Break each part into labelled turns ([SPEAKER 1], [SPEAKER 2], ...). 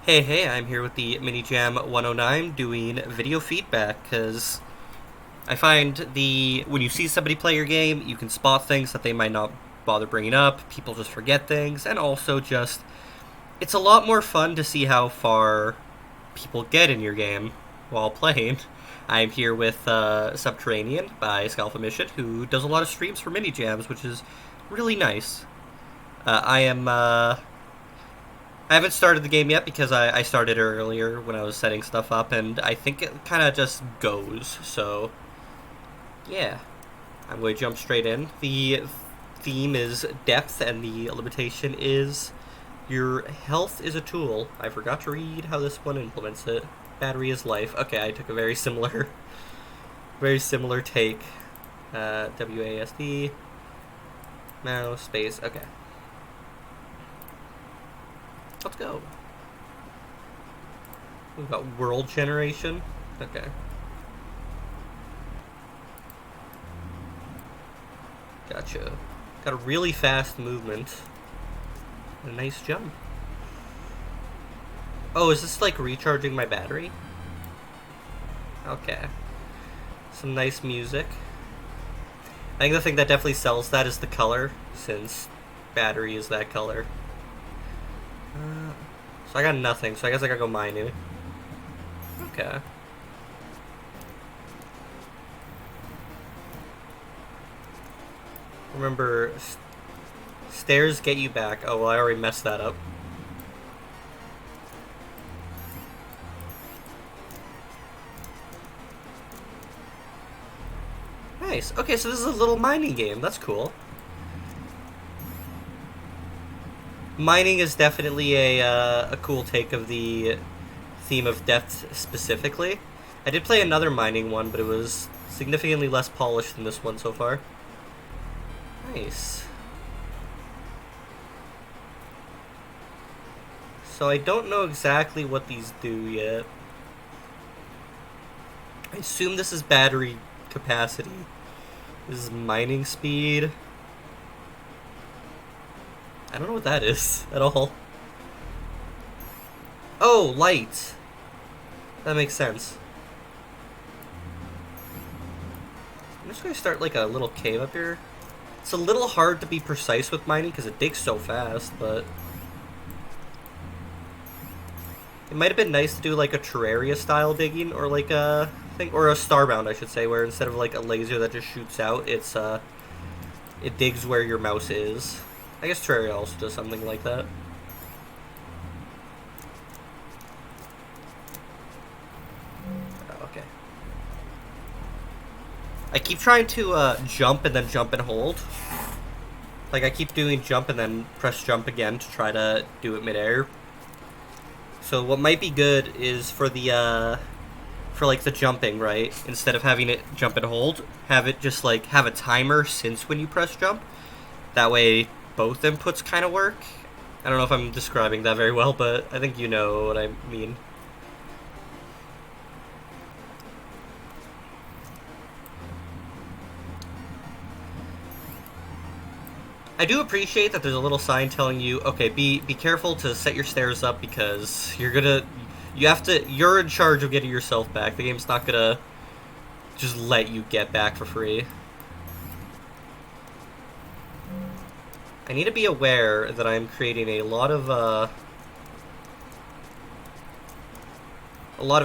[SPEAKER 1] Hey, I'm here with the Mini Jam 109 doing video feedback because I find when you see somebody play your game, you can spot things that they might not bother bringing up. People just forget things, and also just it's a lot more fun to see how far people get in your game while playing. I'm here with Subterranean by Scalfa Mission, who does a lot of streams for mini jams, which is really nice. I am I haven't started the game yet because I started earlier when I was setting stuff up, and I think it kind of just goes. So, yeah, I'm going to jump straight in. The theme is depth, and the limitation is your health is a tool. I forgot to read how this one implements it. Battery is life. Okay, I took a very similar, very similar take. WASD, mouse, space. Okay, let's go. We've got world generation. Okay. Gotcha. Got a really fast movement. And a nice jump. Oh, is this like recharging my battery? Okay. Some nice music. I think the thing that definitely sells that is the color, since battery is that color. So I got nothing, so I guess I gotta go mining. Okay. Remember, stairs get you back. Oh, well, I already messed that up. Nice. Okay, so this is a little mining game. That's cool. Mining is definitely a cool take of the theme of depth specifically. I did play another mining one, but it was significantly less polished than this one so far. Nice. So I don't know exactly what these do yet. I assume this is battery capacity. This is mining speed. I don't know what that is at all. Oh, light. That makes sense. I'm just gonna start like a little cave up here. It's a little hard to be precise with mining because it digs so fast, but it might have been nice to do like a Terraria style digging, or like a thing, or a Starbound I should say, where instead of like a laser that just shoots out, it digs where your mouse is. I guess Terraria also does something like that. Oh, okay. I keep trying to jump and then jump and hold. Like I keep doing jump and then press jump again to try to do it midair. So what might be good is for the for like the jumping, right? Instead of having it jump and hold, have it just like have a timer since when you press jump. That way both inputs kind of work. I don't know if I'm describing that very well, but I think you know what I mean. I do appreciate that there's a little sign telling you, okay, be careful to set your stairs up because you're in charge of getting yourself back. The game's not gonna just let you get back for free. I need to be aware that I'm creating a lot of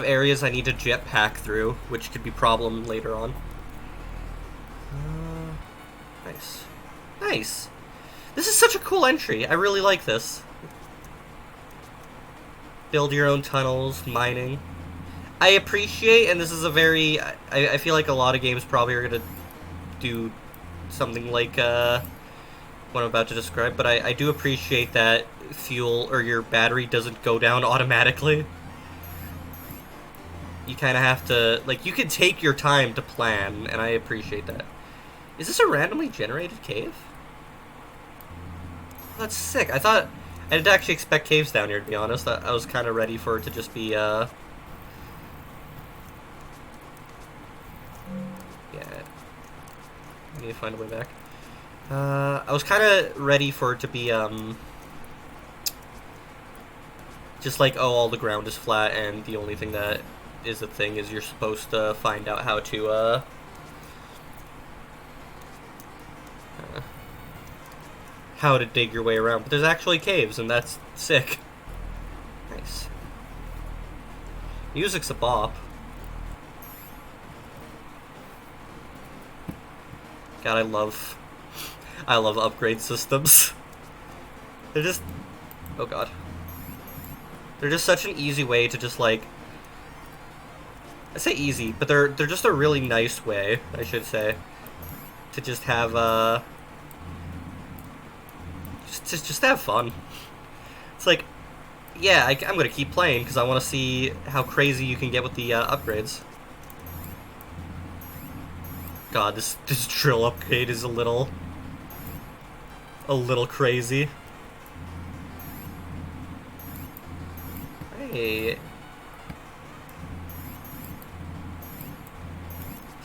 [SPEAKER 1] areas I need to jetpack through, which could be a problem later on. Nice. Nice. This is such a cool entry. I really like this. Build your own tunnels, mining. I appreciate, and this is a very... I feel like a lot of games probably are going to do something like what I'm about to describe, but I do appreciate that fuel or your battery doesn't go down automatically. You kind of have to... Like, you can take your time to plan, and I appreciate that. Is this a randomly generated cave? That's sick. I didn't actually expect caves down here, to be honest. I was kind of ready for it to just be, yeah. I need to find a way back. I was kind of ready for it to be, Just like, oh, all the ground is flat, and the only thing that is a thing is you're supposed to find out how to dig your way around. But there's actually caves, and that's sick. Nice. Music's a bop. God, I love upgrade systems. They're just, oh god. They're just such an easy way to just like, I say easy, but they're just a really nice way, I should say, to just have just have fun. It's like, yeah, I'm gonna keep playing because I want to see how crazy you can get with the upgrades. God, this drill upgrade is a little crazy. Hey.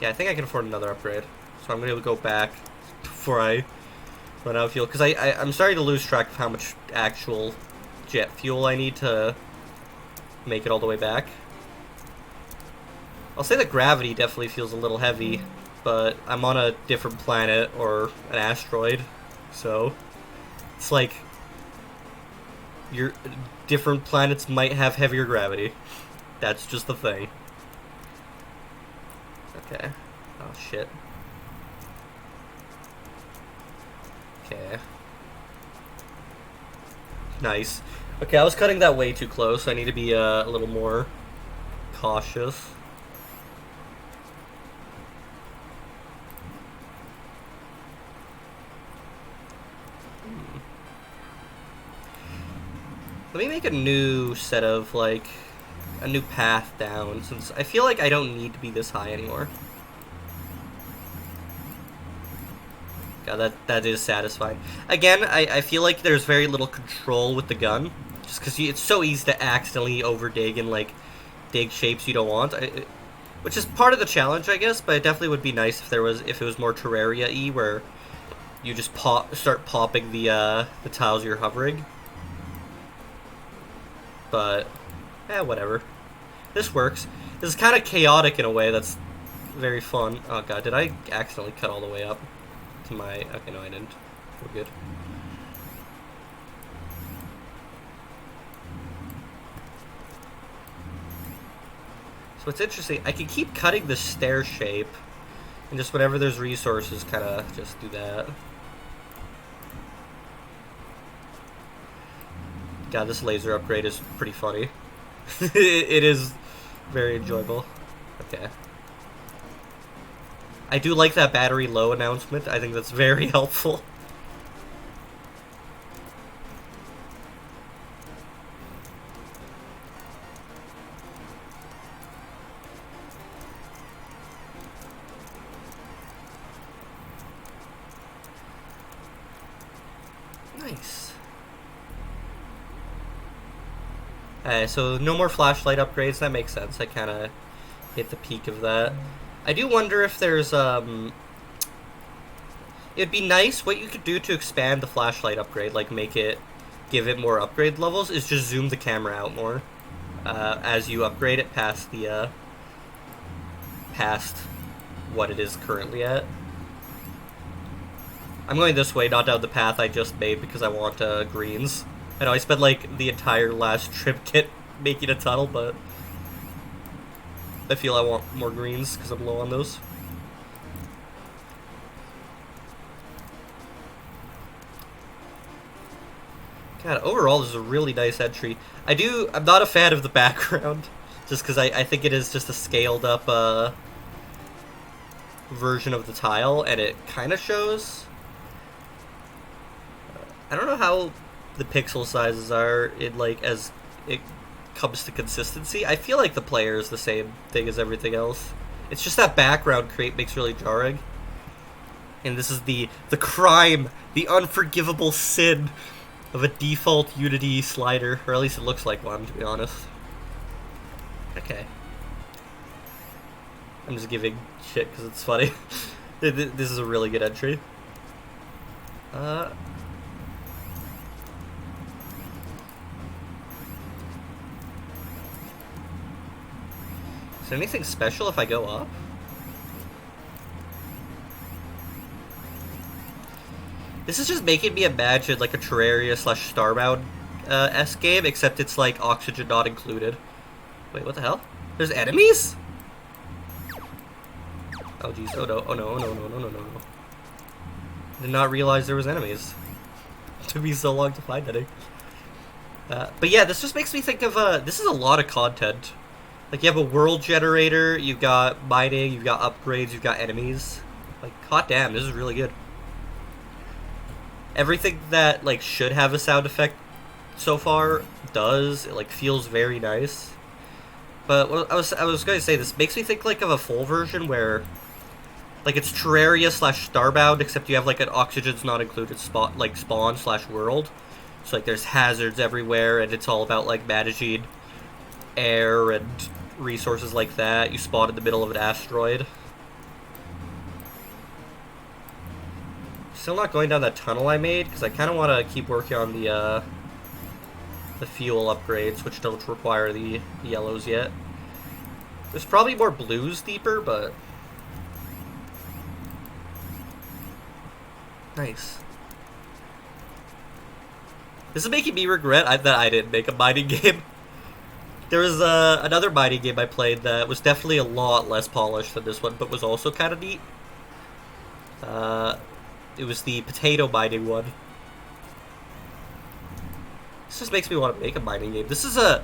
[SPEAKER 1] Yeah, I think I can afford another upgrade. So I'm gonna go back before I run out of fuel. Because I'm starting to lose track of how much actual jet fuel I need to make it all the way back. I'll say that gravity definitely feels a little heavy, but I'm on a different planet or an asteroid, so it's like your different planets might have heavier gravity. That's just the thing. Okay. Oh shit. Okay. Nice. Okay, I was cutting that way too close. I need to be a little more cautious. Let me make a new set of, like, a new path down, since I feel like I don't need to be this high anymore. God, that is satisfying. Again, I feel like there's very little control with the gun, just because it's so easy to accidentally over-dig and, like, dig shapes you don't want. Which is part of the challenge, I guess, but it definitely would be nice if it was more Terraria-y, where you just start popping the tiles you're hovering. But, whatever. This works. This is kind of chaotic in a way that's very fun. Oh god, did I accidentally cut all the way up to my... Okay, no I didn't. We're good. So it's interesting. I can keep cutting the stair shape, and just whenever there's resources, kind of just do that. God, this laser upgrade is pretty funny. It is very enjoyable. Okay. I do like that battery low announcement. I think that's very helpful. Nice. So no more flashlight upgrades. That makes sense. I kind of hit the peak of that. I do wonder if there's it'd be nice what you could do to expand the flashlight upgrade, like give it more upgrade levels, is just zoom the camera out more as you upgrade it past the past what it is currently at. I'm going this way, not down the path I just made because I want greens. I know I spent like the entire last trip making a tunnel, but I feel I want more greens because I'm low on those. God, overall this is a really nice entry. I'm not a fan of the background, just because I think it is just a scaled up version of the tile, and it kind of shows. I don't know how the pixel sizes are as it comes to consistency. I feel like the player is the same thing as everything else. It's just that background create makes really jarring. And this is the crime, the unforgivable sin of a default Unity slider, or at least it looks like one, to be honest. Okay. I'm just giving shit because it's funny. This is a really good entry. Is there anything special if I go up? This is just making me imagine like a Terraria / Starbound S game, except it's like oxygen not included. Wait, what the hell? There's enemies? Oh jeez, oh no, oh no, oh no, no, no, no, no, no. Did not realize there was enemies. It took me so long to find any. But yeah, this just makes me think of, this is a lot of content. Like, you have a world generator, you've got mining, you've got upgrades, you've got enemies. Like, hot damn, this is really good. Everything that, like, should have a sound effect so far does. It, like, feels very nice. But what I was going to say, this makes me think, like, of a full version where, like, it's Terraria / Starbound, except you have, like, an oxygen's not included spot, like, spawn / world. So, like, there's hazards everywhere, and it's all about, like, managing air and resources like that. You spawn in the middle of an asteroid. Still not going down that tunnel I made, because I kind of want to keep working on the fuel upgrades, which don't require the yellows yet. There's probably more blues deeper, but... Nice. This is making me regret that I didn't make a mining game. There was another mining game I played that was definitely a lot less polished than this one, but was also kind of neat. It was the potato mining one. This just makes me want to make a mining game. This is the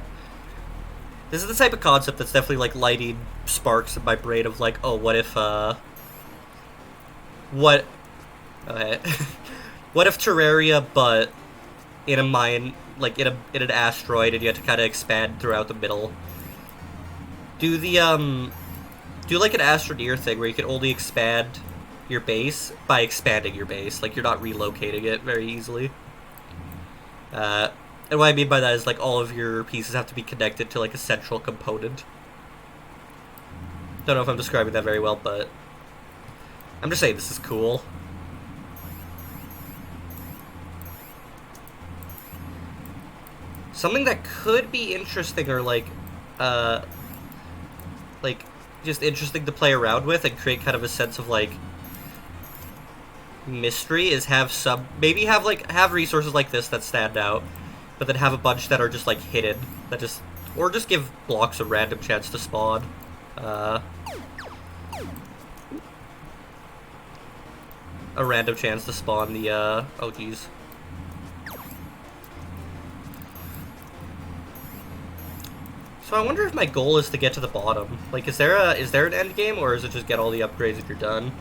[SPEAKER 1] type of concept that's definitely like lighting sparks in my brain of like, oh, what if what what if Terraria, but in a mine, like in an asteroid, and you have to kind of expand throughout the middle. Do like an Astroneer thing where you can only expand your base by expanding your base, like you're not relocating it very easily. And what I mean by that is like all of your pieces have to be connected to like a central component. Don't know if I'm describing that very well, but I'm just saying this is cool. Something that could be interesting, or like just interesting to play around with and create kind of a sense of like mystery, is have resources like this that stand out, but then have a bunch that are just like hidden, that just, or just give blocks a random chance to spawn. A random chance to spawn the oh geez. So I wonder if my goal is to get to the bottom. Like, is there an end game, or is it just get all the upgrades if you're done?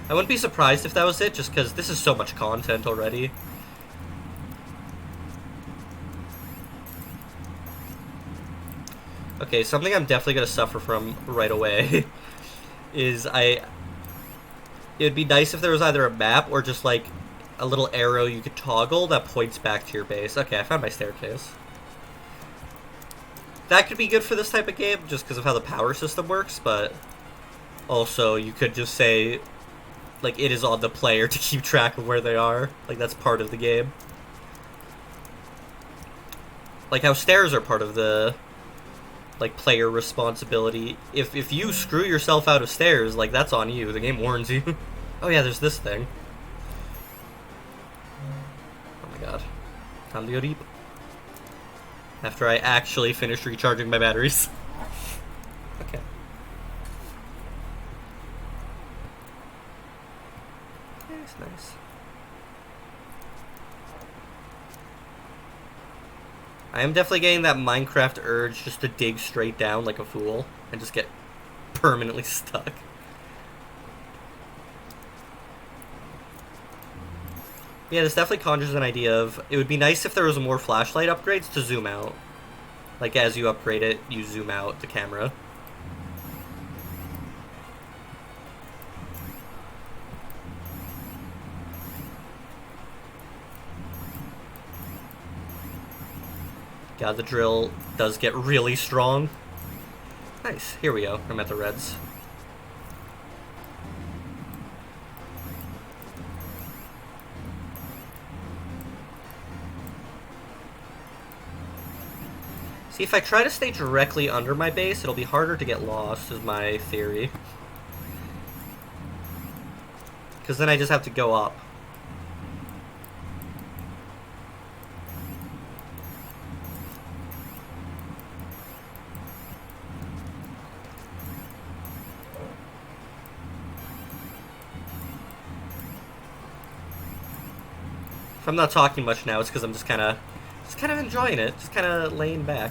[SPEAKER 1] I wouldn't be surprised if that was it, just because this is so much content already. Okay, something I'm definitely going to suffer from right away is it would be nice if there was either a map or just, like, a little arrow you could toggle that points back to your base. Okay, I found my staircase. That could be good for this type of game, just because of how the power system works, but also you could just say, like, it is on the player to keep track of where they are. Like, that's part of the game. Like how stairs are part of the, like, player responsibility. If you screw yourself out of stairs, like, that's on you. The game warns you. Oh yeah, there's this thing. Oh my god. Time to go deep. After I actually finish recharging my batteries. Okay. Nice, nice. I am definitely getting that Minecraft urge just to dig straight down like a fool and just get permanently stuck. Yeah, this definitely conjures an idea of, it would be nice if there was more flashlight upgrades to zoom out. Like, as you upgrade it, you zoom out the camera. God, the drill does get really strong. Nice, here we go. I'm at the reds. See, if I try to stay directly under my base, it'll be harder to get lost, is my theory. Because then I just have to go up. If I'm not talking much now, it's because I'm just kind of enjoying it, just kind of laying back.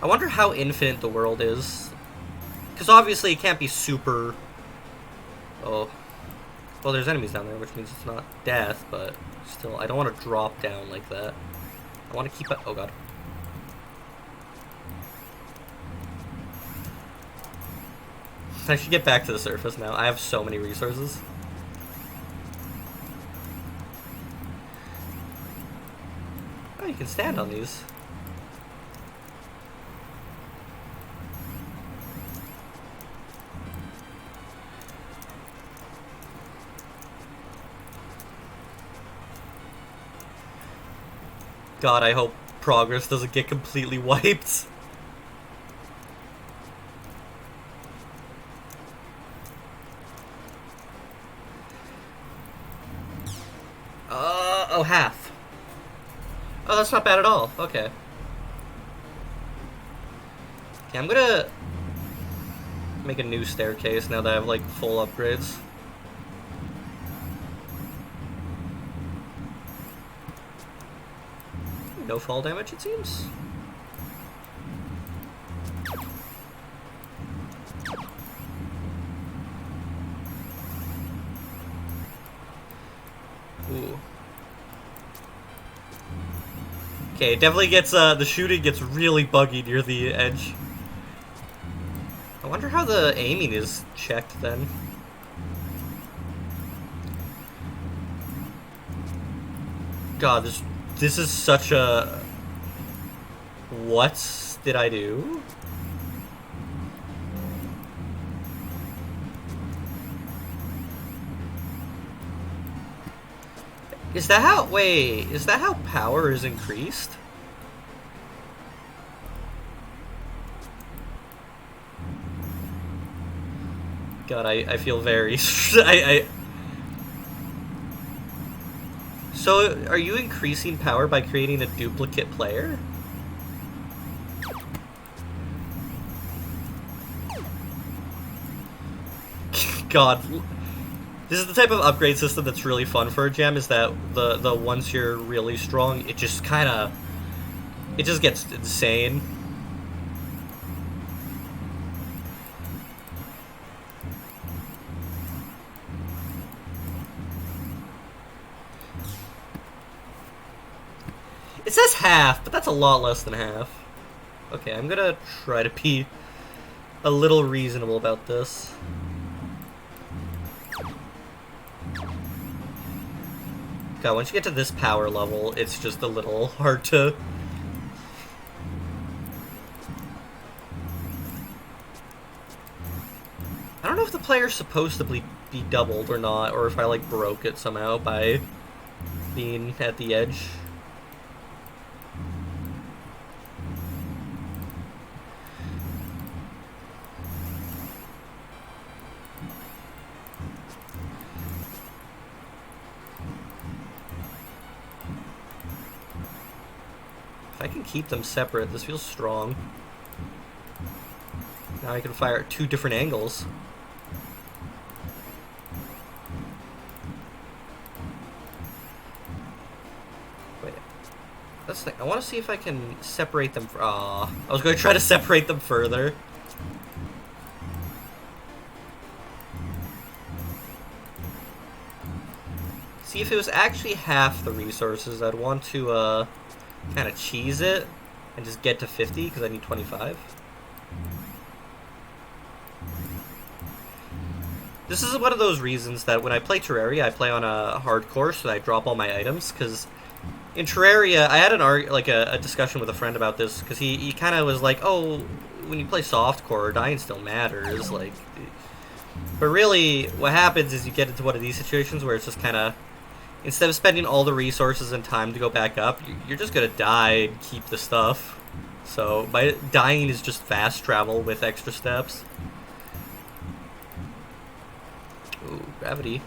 [SPEAKER 1] I wonder how infinite the world is. Because obviously it can't be super... Oh. Well, there's enemies down there, which means it's not death, but still, I don't want to drop down like that. I want to keep it... Oh, God. I should get back to the surface now. I have so many resources. Oh, you can stand on these. God, I hope progress doesn't get completely wiped. Oh, half. Oh, that's not bad at all. Okay. Okay, I'm gonna make a new staircase now that I have, like, full upgrades. No fall damage, it seems. Ooh. Okay, it definitely gets, the shooting gets really buggy near the edge. I wonder how the aiming is checked then. God, this is such a... What did I do? Is that how... Wait, is that how power is increased? God, I feel very... So, are you increasing power by creating a duplicate player? God. This is the type of upgrade system that's really fun for a gem, is that the once you're really strong, it just kinda... It just gets insane. It says half, but that's a lot less than half. Okay, I'm gonna try to be a little reasonable about this. God, once you get to this power level, it's just a little hard to... I don't know if the player's supposed to be doubled or not, or if I, like, broke it somehow by being at the edge. If I can keep them separate, this feels strong. Now I can fire at 2 different angles. Wait. That's the thing. I want to see if I can separate them. Aw. I was going to try to separate them further. See, if it was actually half the resources, I'd want to, kind of cheese it and just get to 50 because I need 25. This is one of those reasons that when I play Terraria, I play on a hardcore, so I drop all my items, because in Terraria, I had a discussion with a friend about this because he kind of was like, oh, when you play softcore, dying still matters, like. But really, what happens is you get into one of these situations where it's just kind of, instead of spending all the resources and time to go back up, you're just gonna die and keep the stuff. So by dying is just fast travel with extra steps. Ooh, gravity.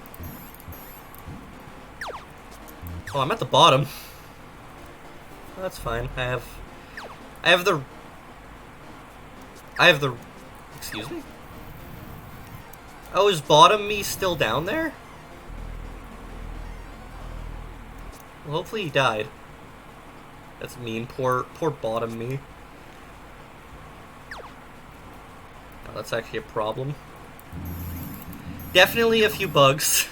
[SPEAKER 1] Oh, I'm at the bottom. That's fine. I have the. Excuse me? Oh, is bottom me still down there? Well, hopefully he died. That's mean. Poor bottom me. Oh, that's actually a problem. Definitely a few bugs.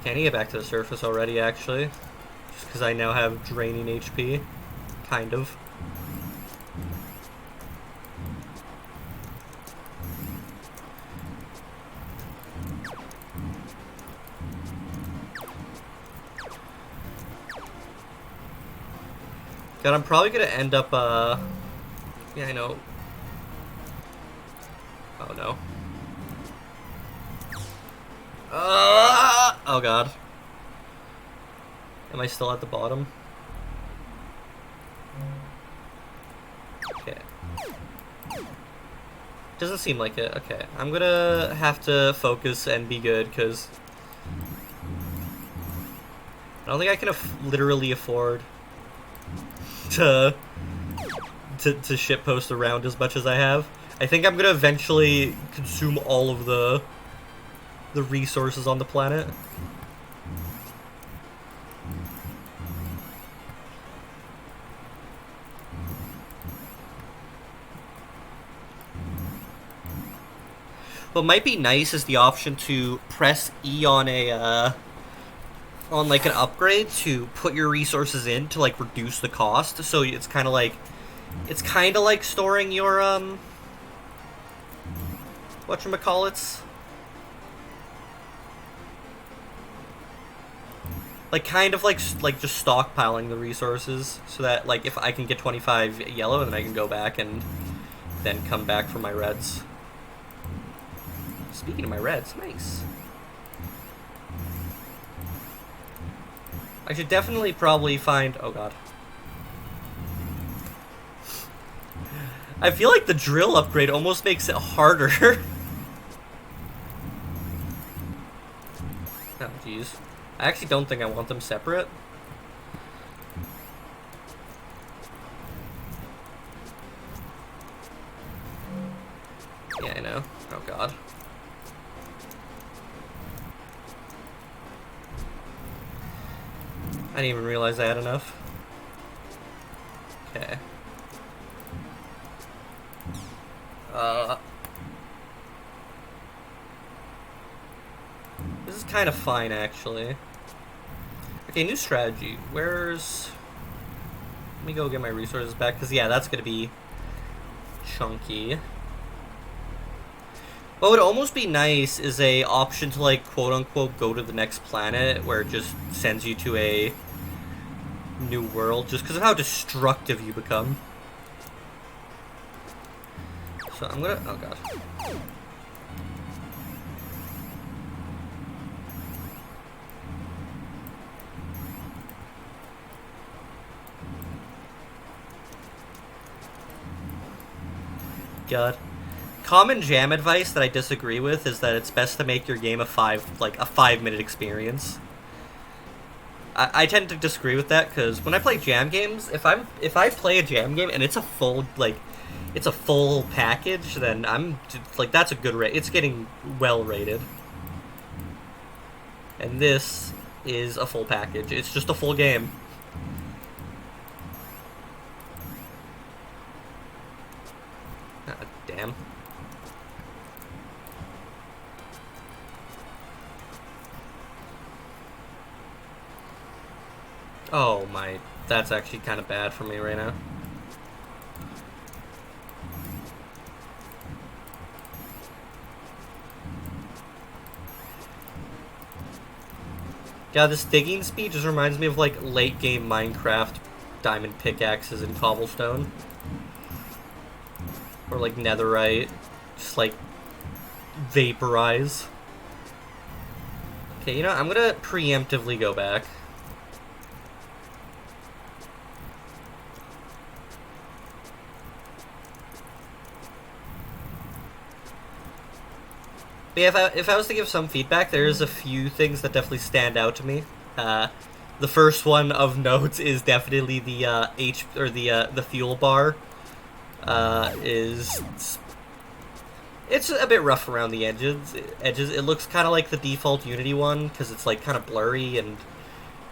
[SPEAKER 1] Can I get back to the surface already, actually? Just because I now have draining HP. Kind of. God, I'm probably gonna end up, yeah, I know. Oh, no. Oh, God. Am I still at the bottom? Okay. Doesn't seem like it. Okay. I'm gonna have to focus and be good, because I don't think I can literally afford to shitpost around as much as I have. I think I'm gonna eventually consume all of the resources on the planet. What might be nice is the option to press E on on like an upgrade to put your resources in to like reduce the cost. So it's kind of like storing your whatchamacallits? Like kind of like just stockpiling the resources so that like if I can get 25 yellow, then I can go back and then come back for my reds. Speaking of my reds, nice. I should definitely probably find... Oh, God. I feel like the drill upgrade almost makes it harder. Oh, jeez. I actually don't think I want them separate. Yeah, I know. Oh, God. I didn't even realize I had enough. Okay. This is kind of fine, actually. Okay, new strategy. Where's... Let me go get my resources back, because, yeah, that's going to be chunky. What would almost be nice is a option to, like, quote-unquote, go to the next planet, where it just sends you to a new world, just because of how destructive you become. So I'm gonna... Oh, God. God. Common jam advice that I disagree with is that it's best to make your game a 5-minute experience. I tend to disagree with that because when I play jam games, if I play a jam game and it's a full package, then I'm like, that's a good rate. It's getting well rated. And this is a full package. It's just a full game. Ah, damn. Oh my, that's actually kind of bad for me right now. God, this digging speed just reminds me of, like, late-game Minecraft diamond pickaxes and cobblestone. Or, like, netherite. Just, like, vaporize. Okay, you know, I'm gonna preemptively go back. But yeah, if I was to give some feedback, there's a few things that definitely stand out to me. The first one of note is definitely the the fuel bar. It's a bit rough around the edges. It looks kind of like the default Unity one because it's like kind of blurry and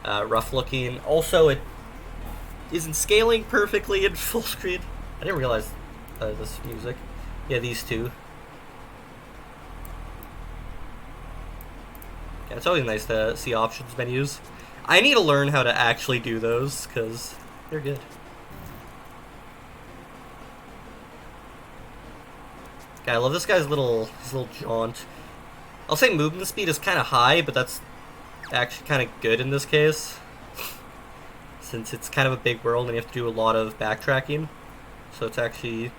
[SPEAKER 1] rough looking. Also, it isn't scaling perfectly in full screen. I didn't realize this music. Yeah, these two. Yeah, it's always nice to see options menus. I need to learn how to actually do those because they're good. Yeah, I love this guy's little jaunt. I'll say movement speed is kind of high, but that's actually kind of good in this case. Since it's kind of a big world and you have to do a lot of backtracking. So it's actually...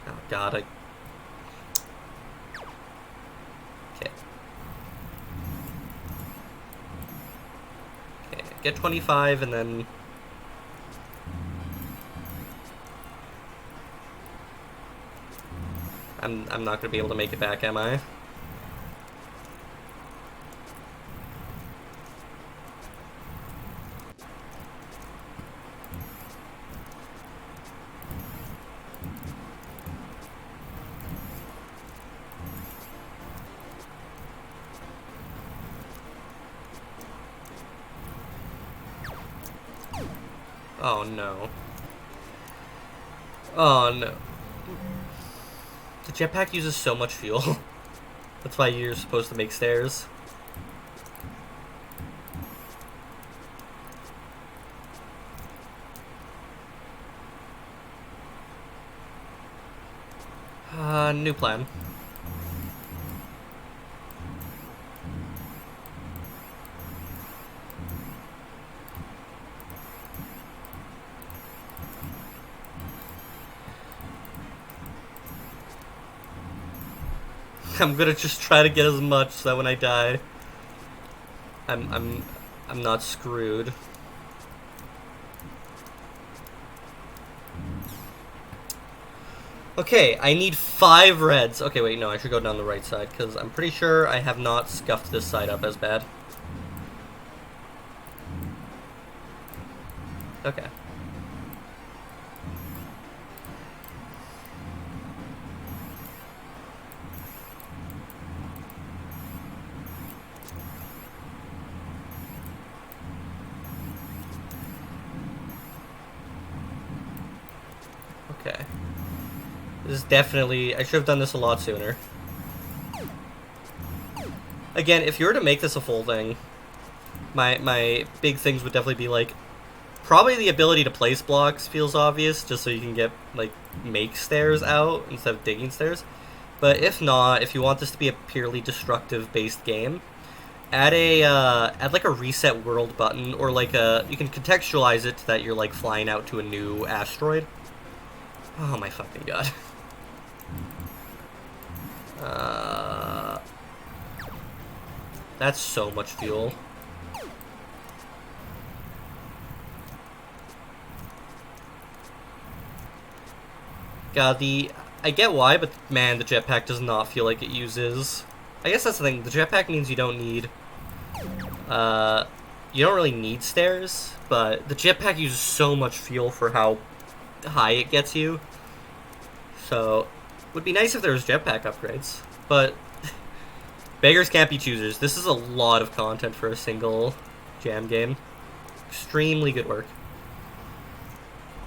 [SPEAKER 1] Oh god, Okay. Okay, get 25 and then... I'm not going to be able to make it back, am I? Oh no. Oh no. The jetpack uses so much fuel. That's why you're supposed to make stairs. New plan. I'm gonna just try to get as much so that when I die, I'm not screwed. Okay, I need 5 reds. Okay, wait, no, I should go down the right side, because I'm pretty sure I have not scuffed this side up as bad. Okay. Okay. This is definitely... I should have done this a lot sooner. Again, if you were to make this a full thing, my big things would definitely be, like, probably the ability to place blocks feels obvious, just so you can get, like, make stairs out instead of digging stairs. But if not, if you want this to be a purely destructive-based game, add like a reset world button, or like you can contextualize it that you're, like, flying out to a new asteroid. Oh my fucking god. That's so much fuel. God, I get why, but man, the jetpack does not feel like it uses... I guess that's the thing, the jetpack means you don't need... you don't really need stairs, but the jetpack uses so much fuel for how high it gets you. So, it would be nice if there was jetpack upgrades, but beggars can't be choosers. This is a lot of content for a single jam game. Extremely good work.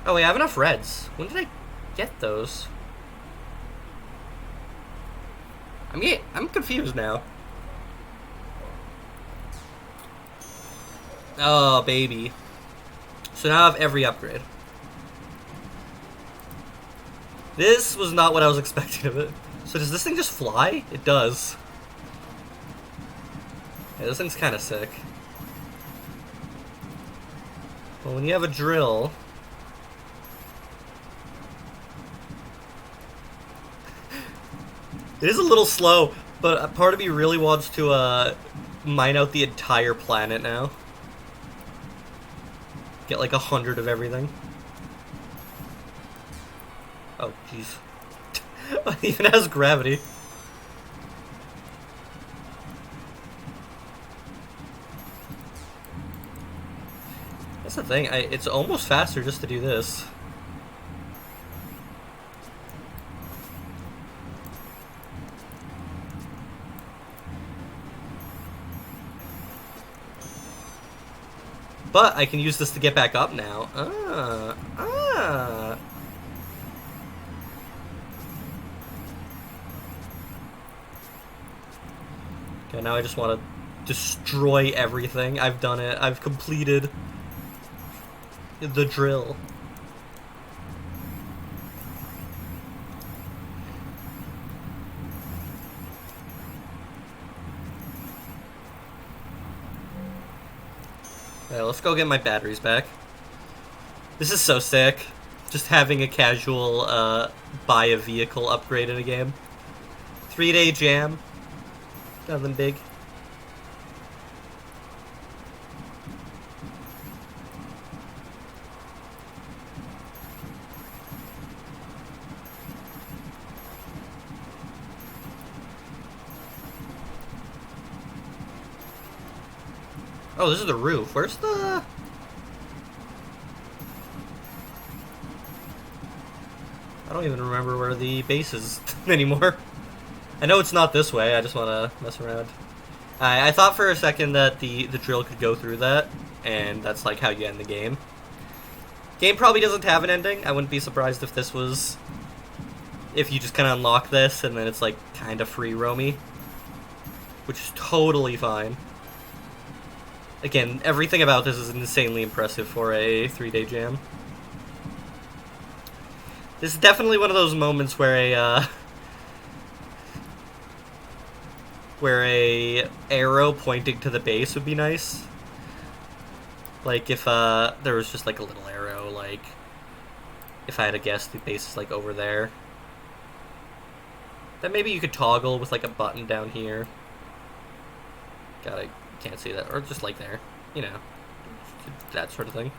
[SPEAKER 1] Oh wait, I have enough reds. When did I get those? I'm confused now. Oh, baby. So now I have every upgrade. This was not what I was expecting of it. So does this thing just fly? It does. Yeah, this thing's kind of sick. Well, when you have a drill... It is a little slow, but a part of me really wants to mine out the entire planet now. Get like 100 of everything. Oh, jeez. It even has gravity. That's the thing, it's almost faster just to do this. But I can use this to get back up now. Okay, now I just want to destroy everything. I've done it. I've completed the drill. Yeah, let's go get my batteries back. This is so sick. Just having a casual buy a vehicle upgrade in a game. 3-day jam. Nothing big. Oh, this is the roof. Where's the... I don't even remember where the base is anymore. I know it's not this way, I just want to mess around. I thought for a second that the drill could go through that, and that's like how you end the game. Game probably doesn't have an ending. I wouldn't be surprised if this was... If you just kind of unlock this, and then it's like kind of free roamy. Which is totally fine. Again, everything about this is insanely impressive for a 3-day jam. This is definitely one of those moments where a arrow pointing to the base would be nice. Like if there was just like a little arrow, like if I had to guess the base is like over there. Then maybe you could toggle with like a button down here. God, I can't see that. Or just like there. You know. That sort of thing.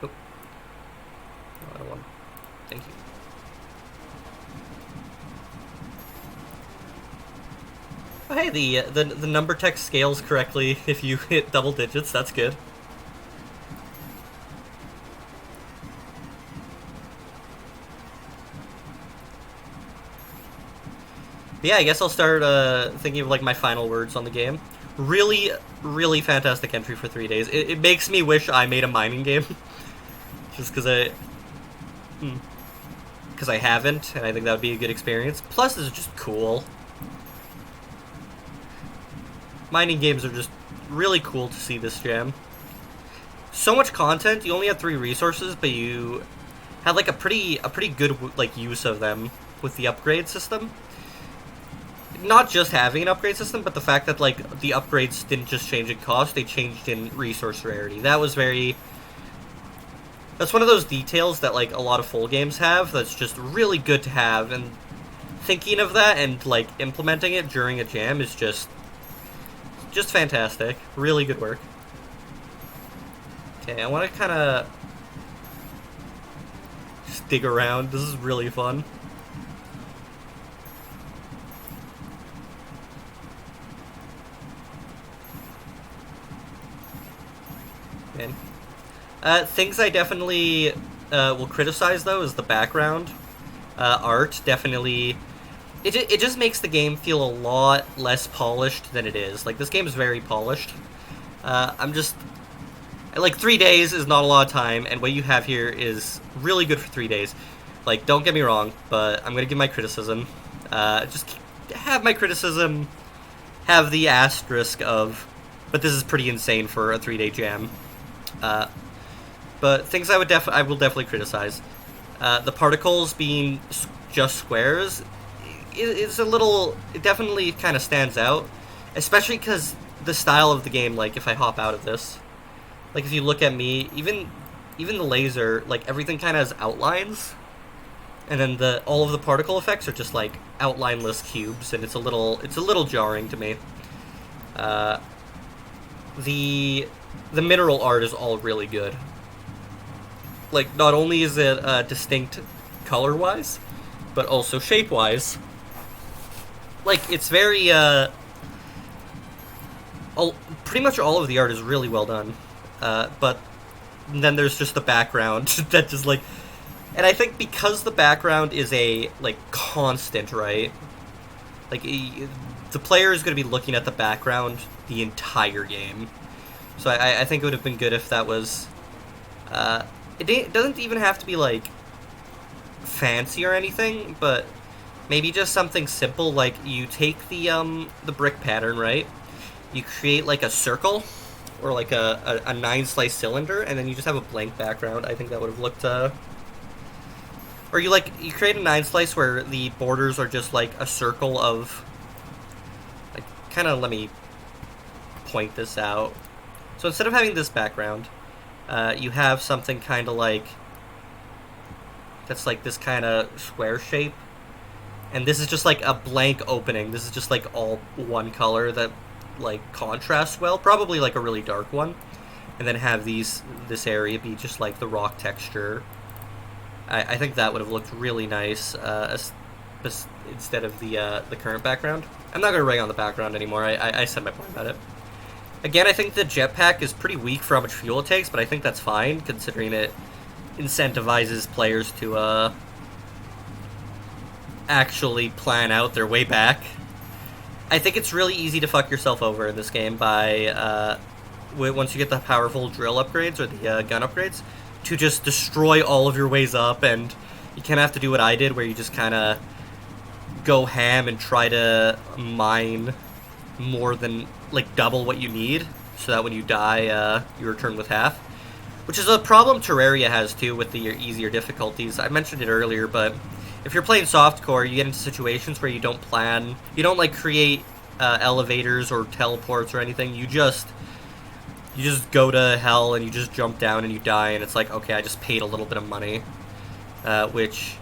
[SPEAKER 1] Oh. No, I don't want... Thank you. Oh, hey, the number text scales correctly if you hit double digits. That's good. But yeah, I guess I'll start thinking of like my final words on the game. Really, really fantastic entry for 3 days. It makes me wish I made a mining game, just because I haven't, and I think that would be a good experience. Plus, this is just cool. Mining games are just really cool to see this jam. So much content. You only have 3 resources, but you had like a pretty good like use of them with the upgrade system. Not just having an upgrade system, but the fact that like the upgrades didn't just change in cost; they changed in resource rarity. That was very... That's one of those details that like a lot of full games have. That's just really good to have, and thinking of that and like implementing it during a jam is just fantastic. Really good work. Okay, I want to kind of just dig around. This is really fun. Man. Things I definitely will criticize, though, is the background. Art, definitely... It just makes the game feel a lot less polished than it is. Like, this game is very polished. I'm just... Like, 3 days is not a lot of time, and what you have here is really good for 3 days. Like, don't get me wrong, but I'm gonna give my criticism. Just have my criticism have the asterisk of, but this is pretty insane for a 3-day jam. But things I will definitely criticize. The particles being just squares is a little... It definitely kind of stands out. Especially because the style of the game, like, if I hop out of this, Like, if you look at me, even the laser, like, everything kind of has outlines, and then all of the particle effects are just like outlineless cubes, and it's a little jarring to me. Uh, the mineral art is all really good. Like, not only is it distinct color wise, but also shape wise. Like, it's very pretty much all of the art is really well done. But then there's just the background that just like, and I think because the background is a like constant, right? Like, the player is going to be looking at the background the entire game. So I think it would have been good if that was. It doesn't even have to be like fancy or anything, but maybe just something simple. Like, you take the brick pattern, right? You create like a circle or like a 9-slice cylinder, and then you just have a blank background. I think that would have looked. Or you create a 9-slice where the borders are just like a circle of. Like, kind of, let me point this out. So instead of having this background, you have something kind of like. That's like this kind of square shape. And this is just like a blank opening. This is just like all one color that like contrasts well. Probably like a really dark one. And then have this area be just like the rock texture. I think that would have looked really nice instead of the current background. I'm not going to rag on the background anymore. I said my point about it. Again, I think the jetpack is pretty weak for how much fuel it takes, but I think that's fine considering it incentivizes players to actually plan out their way back. I think it's really easy to fuck yourself over in this game by once you get the powerful drill upgrades or the gun upgrades, to just destroy all of your ways up, and you kind of have to do what I did, where you just kind of go ham and try to mine more than, like, double what you need, so that when you die, you return with half. Which is a problem Terraria has, too, with the easier difficulties. I mentioned it earlier, but if you're playing softcore, you get into situations where you don't plan, you don't, like, create elevators or teleports or anything, you just go to hell and you just jump down and you die, and it's like, okay, I just paid a little bit of money, which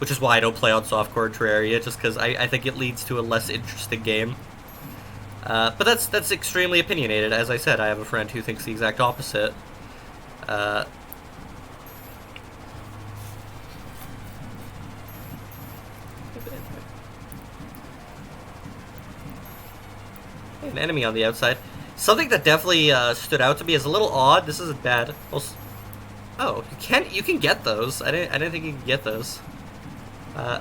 [SPEAKER 1] is why I don't play on softcore Terraria, just because I think it leads to a less interesting game. But that's extremely opinionated. As I said, I have a friend who thinks the exact opposite. An enemy on the outside. Something that definitely stood out to me as a little odd. This isn't bad. Oh, you can get those. I didn't think you could get those.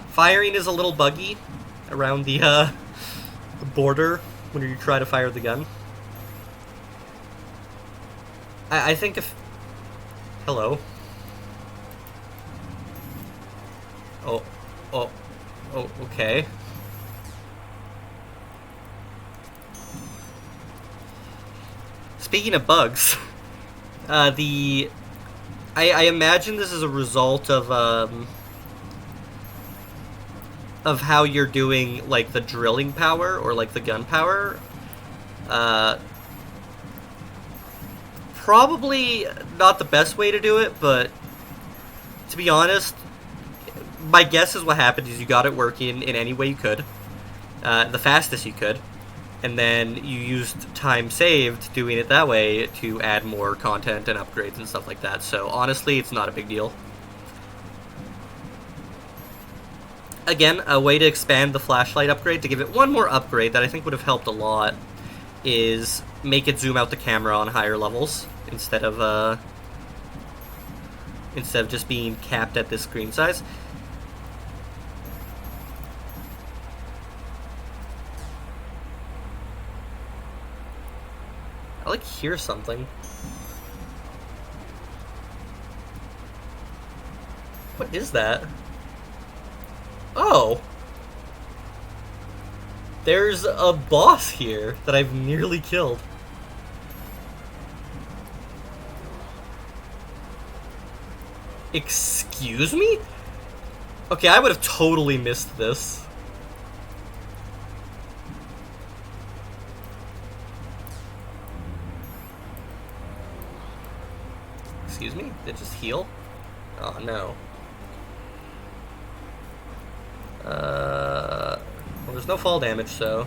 [SPEAKER 1] Firing is a little buggy around the border when you try to fire the gun. I think if... Hello. Oh, okay. Speaking of bugs, I imagine this is a result of how you're doing, like, the drilling power or like the gun power. Probably not the best way to do it, but to be honest, my guess is what happened is you got it working in any way you could, the fastest you could, and then you used time saved doing it that way to add more content and upgrades and stuff like that. So honestly, it's not a big deal. Again, a way to expand the flashlight upgrade, to give it one more upgrade that I think would have helped a lot, is make it zoom out the camera on higher levels instead of just being capped at this screen size. I like hear something. What is that? Oh! There's a boss here that I've nearly killed. Excuse me? Okay, I would have totally missed this. Excuse me? Did it just heal? Oh, no. Well, there's no fall damage, so...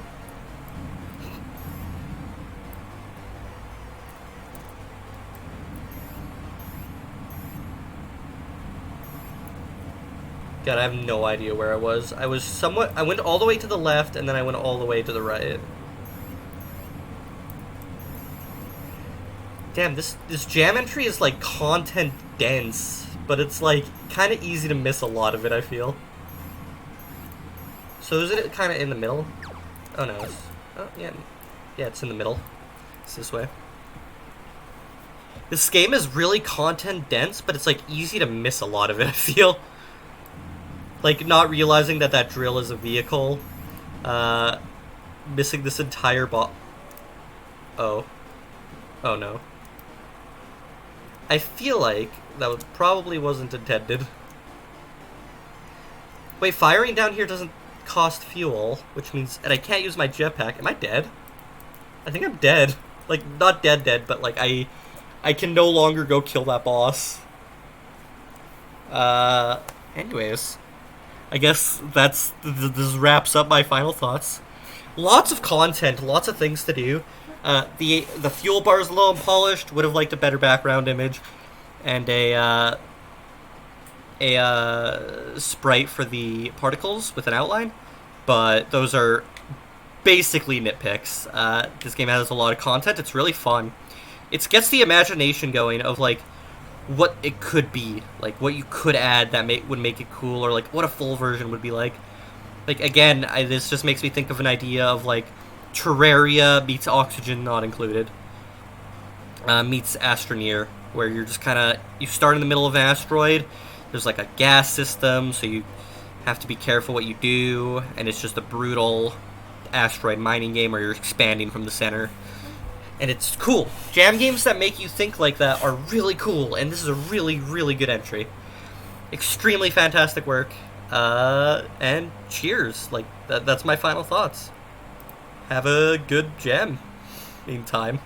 [SPEAKER 1] God, I have no idea where I was. I went all the way to the left, and then I went all the way to the right. Damn, this jam entry is, like, content dense, but it's, like, kind of easy to miss a lot of it, I feel. So is it kind of in the middle? Oh, no. Oh, yeah. Yeah, it's in the middle. It's this way. This game is really content dense, but it's, like, easy to miss a lot of it, I feel. Like, not realizing that that drill is a vehicle. Missing this entire Oh. Oh, no. I feel like that probably wasn't intended. Wait, firing down here doesn't cost fuel, which means... And I can't use my jetpack. Am I dead? I think I'm dead. Like, not dead, but, like, I can no longer go kill that boss. Anyways... I guess this wraps up my final thoughts. Lots of content, lots of things to do. The fuel bar is low and polished. Would have liked a better background image, and a sprite for the particles with an outline. But those are basically nitpicks. This game has a lot of content. It's really fun. It gets the imagination going of like what it could be, like what you could add that would make it cool, or like what a full version would be like. Like again, this just makes me think of an idea of like Terraria meets Oxygen Not Included, meets Astroneer, where you're just kind of, you start in the middle of an asteroid. There's like a gas system, so you have to be careful what you do, and it's just a brutal asteroid mining game where you're expanding from the center. And it's cool. Jam games that make you think like that are really cool, and this is a really, really good entry. Extremely fantastic work, and cheers. Like, that's my final thoughts. Have a good jam. Meantime.